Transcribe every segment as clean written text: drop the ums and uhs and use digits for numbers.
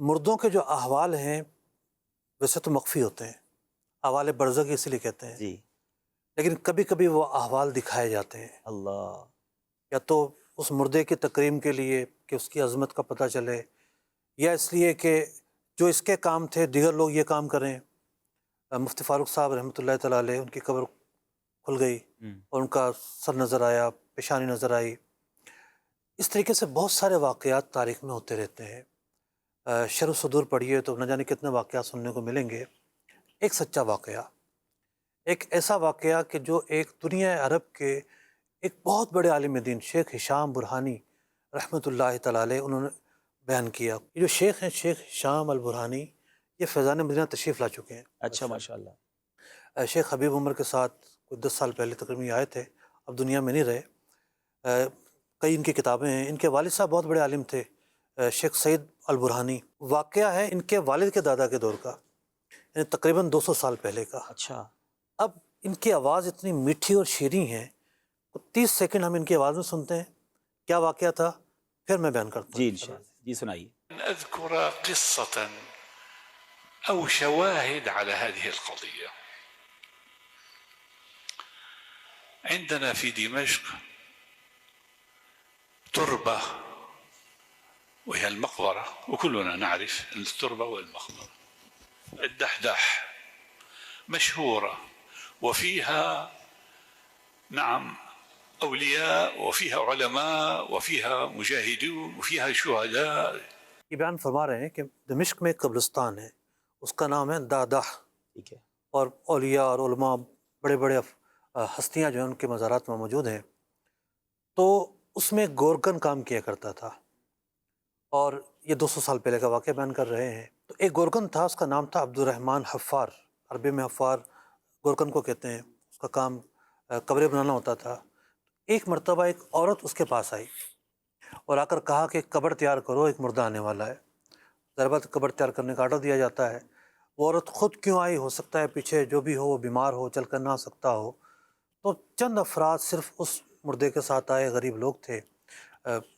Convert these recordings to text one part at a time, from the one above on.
مردوں کے جو احوال ہیں ویسے تو مخفی ہوتے ہیں، احوال برزخ اسی لیے کہتے ہیں، جی لیکن کبھی کبھی وہ احوال دکھائے جاتے ہیں، اللہ یا تو اس مردے کی تکریم کے لیے کہ اس کی عظمت کا پتہ چلے، یا اس لیے کہ جو اس کے کام تھے دیگر لوگ یہ کام کریں۔ مفتی فاروق صاحب رحمۃ اللہ تعالیٰ علیہ، ان کی قبر کھل گئی اور ان کا سر نظر آیا، پیشانی نظر آئی۔ اس طریقے سے بہت سارے واقعات تاریخ میں ہوتے رہتے ہیں۔ شرح صدور پڑھیے تو نہ جانے کتنے واقعات سننے کو ملیں گے۔ ایک سچا واقعہ، ایک ایسا واقعہ کہ جو ایک دنیا عرب کے ایک بہت بڑے عالم دین شیخ ہشام برہانی رحمۃ اللہ تعالیٰ علیہ انہوں نے بیان کیا۔ یہ جو شیخ ہیں، شیخ ہشام البرہانی، یہ فیضان مدینہ تشریف لا چکے ہیں۔ اچھا ماشاء اللہ۔ شیخ حبیب عمر کے ساتھ کوئی 10 سال پہلے تقریباً یہ آئے تھے، اب دنیا میں نہیں رہے۔ کئی ان کی کتابیں ہیں۔ ان کے والد صاحب بہت بڑے عالم تھے، شیخ سعید البرہانی۔ واقعہ ہے ان کے والد کے دادا کے دور کا، یعنی تقریباً 200 سال پہلے کا۔ اچھا اب ان کی آواز اتنی میٹھی اور شیریں ہے، 30 سیکنڈ ہم ان کی آواز میں سنتے ہیں کیا واقعہ تھا، پھر میں بیان کرتا ہوں جی انشاءاللہ، جی سنائیے۔ أذكر قصة أو شواهد على هذه القضية. عندنا في دمشق تربة وهي المقبرة، وكلنا نعرف التربة والمقبرة، الدحدح مشهورة وفيها نعم أولياء وفيها علماء وفيها مجاهدون وفيها شهداء. یہ بیان فرما رہے ہیں کہ دمشق میں ایک قبرستان ہے، اس کا نام ہے دادح، ٹھیک ہے۔ اور اولیاء اور علماء بڑے بڑے ہستیاں جو ہیں ان کے مزارات میں موجود ہیں۔ تو اس میں گورکن کام کیا کرتا تھا، اور یہ 200 سال پہلے کا واقعہ بیان کر رہے ہیں۔ تو ایک گورکن تھا، اس کا نام تھا عبد الرحمن حفار، عربی میں حفار گورکن کو کہتے ہیں۔ اس کا کام قبریں بنانا ہوتا تھا۔ ایک مرتبہ ایک عورت اس کے پاس آئی اور آ کر کہا کہ قبر تیار کرو، ایک مردہ آنے والا ہے۔ ظاہر بات قبر تیار کرنے کا آرڈر دیا جاتا ہے۔ وہ عورت خود کیوں آئی، ہو سکتا ہے پیچھے جو بھی ہو وہ بیمار ہو، چل کر نہ آ سکتا ہو۔ تو چند افراد صرف اس مردے کے ساتھ آئے، غریب لوگ تھے،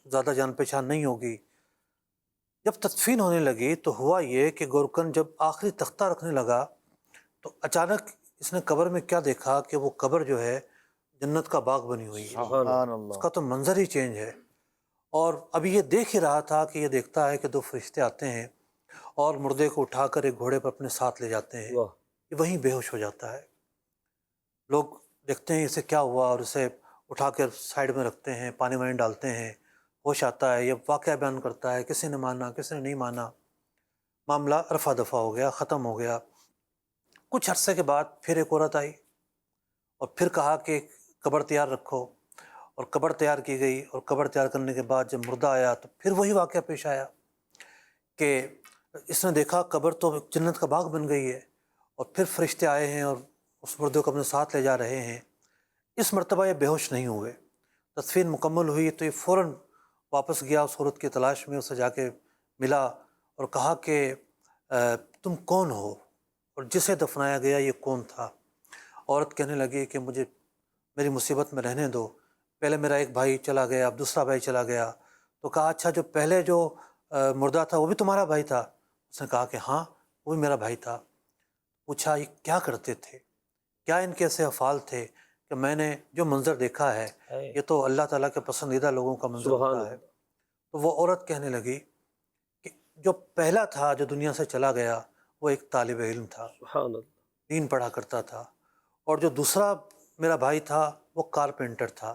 زیادہ جان پہچان نہیں ہوگی۔ جب تدفین ہونے لگی تو ہوا یہ کہ گورکن جب آخری تختہ رکھنے لگا تو اچانک اس نے قبر میں کیا دیکھا کہ وہ قبر جو ہے جنت کا باغ بنی ہوئی ہے۔ سبحان اس اللہ۔ کا تو منظر ہی چینج ہے۔ اور ابھی یہ دیکھ ہی رہا تھا کہ یہ دیکھتا ہے کہ 2 فرشتے آتے ہیں اور مردے کو اٹھا کر ایک گھوڑے پر اپنے ساتھ لے جاتے ہیں۔ واہ، یہ وہیں بے ہوش ہو جاتا ہے۔ لوگ دیکھتے ہیں اسے کیا ہوا اور اسے اٹھا کر سائیڈ میں رکھتے ہیں، پانی وانی ڈالتے ہیں، ہوش آتا ہے، یہ واقعہ بیان کرتا ہے، کسی نے مانا کسی نے نہیں مانا، معاملہ رفع دفع ہو گیا، ختم ہو گیا۔ کچھ عرصے کے بعد پھر ایک عورت آئی اور پھر کہا کہ قبر تیار رکھو، اور قبر تیار کی گئی، اور قبر تیار کرنے کے بعد جب مردہ آیا تو پھر وہی واقعہ پیش آیا کہ اس نے دیکھا قبر تو جنت کا باغ بن گئی ہے، اور پھر فرشتے آئے ہیں اور اس مردے کو اپنے ساتھ لے جا رہے ہیں۔ اس مرتبہ یہ بے ہوش نہیں ہوئے۔ تدفین مکمل ہوئی تو یہ فوراً واپس گیا اس عورت کی تلاش میں، اسے جا کے ملا اور کہا کہ تم کون ہو اور جسے دفنایا گیا یہ کون تھا؟ عورت کہنے لگی کہ مجھے میری مصیبت میں رہنے دو، پہلے میرا ایک بھائی چلا گیا، اب دوسرا بھائی چلا گیا۔ تو کہا اچھا جو پہلے جو مردہ تھا وہ بھی تمہارا بھائی تھا؟ اس نے کہا کہ ہاں وہ بھی میرا بھائی تھا۔ پوچھا یہ کیا کرتے تھے، کیا ان کے ایسے افعال تھے کہ میں نے جو منظر دیکھا ہے یہ تو اللہ تعالیٰ کے پسندیدہ لوگوں کا منظر سبحان ہوتا ہے۔ اللہ۔ تو وہ عورت کہنے لگی کہ جو پہلا تھا جو دنیا سے چلا گیا وہ ایک طالب علم تھا، سبحان اللہ۔ دین پڑھا کرتا تھا، اور جو دوسرا میرا بھائی تھا وہ کارپینٹر تھا،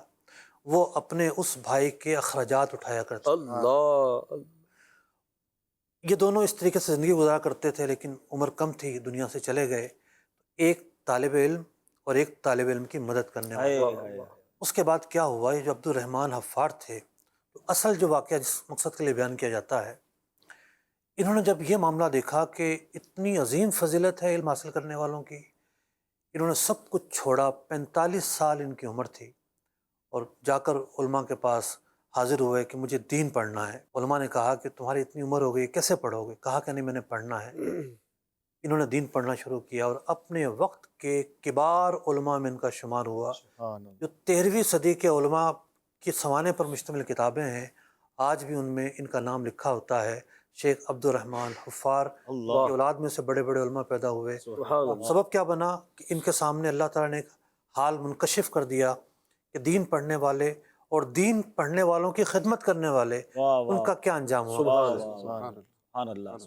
وہ اپنے اس بھائی کے اخراجات اٹھایا کرتا تھا۔ اللہ، یہ دونوں اس طریقے سے زندگی گزارا کرتے تھے، لیکن عمر کم تھی، دنیا سے چلے گئے۔ ایک طالب علم اور ایک طالب علم کی مدد کرنے والا۔ اس کے بعد کیا ہوا، یہ جو عبد الرحمن حفار تھے، تو اصل جو واقعہ جس مقصد کے لیے بیان کیا جاتا ہے، انہوں نے جب یہ معاملہ دیکھا کہ اتنی عظیم فضیلت ہے علم حاصل کرنے والوں کی، انہوں نے سب کچھ چھوڑا، 45 سال ان کی عمر تھی، اور جا کر علماء کے پاس حاضر ہوئے کہ مجھے دین پڑھنا ہے۔ علماء نے کہا کہ تمہاری اتنی عمر ہو گئی کیسے پڑھو گے؟ کہا کہ نہیں میں نے پڑھنا ہے۔ انہوں نے دین پڑھنا شروع کیا اور اپنے وقت کے کبار علماء میں ان کا شمار ہوا۔ جو 13ویں صدی کے علماء کی سوانے پر مشتمل کتابیں ہیں، آج بھی ان میں ان کا نام لکھا ہوتا ہے۔ شیخ عبد الرحمن حفار اللہ کی اولاد میں سے بڑے بڑے علماء پیدا ہوئے. سبحان اللہ. سبب کیا بنا کہ ان کے سامنے اللہ تعالیٰ نے ایک حال منکشف کر دیا کہ دین پڑھنے والے اور دین پڑھنے والوں کی خدمت کرنے والے واہ ان واہ کا کیا انجام ہوا. سبحان اللہ سبحان اللہ.